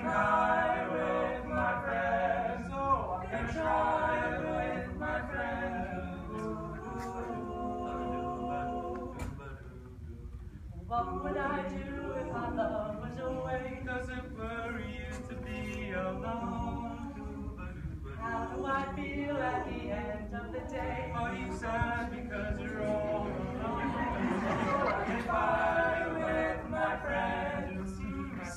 high with my friends. Oh, I'm gonna try with my friends. What would I do if my love was away? Does it worry you to be alone? How do I feel at the end of the day? Are you sad because you're all alone? Get by with my friends,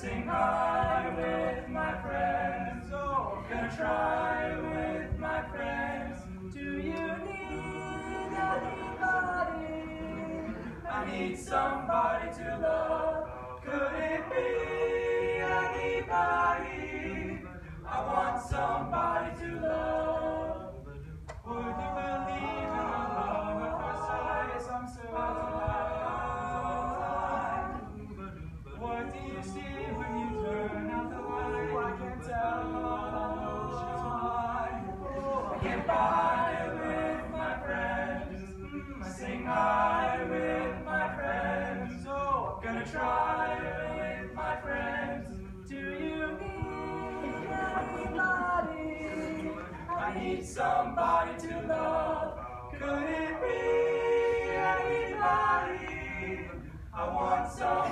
sing high with my friends. Oh, I'm gonna try with my friends. Do you need anybody? I need somebody to love. Could it be anybody? I want somebody to love. Would you believe in a love at first sight? Yes, I'm so alive. What do you see when you turn out the light? I can't tell. I get by with my friends. I sing high with my friends. Oh, I'm gonna try with my friends. Do you need anybody? I need somebody to love. Could it be anybody? I want somebody.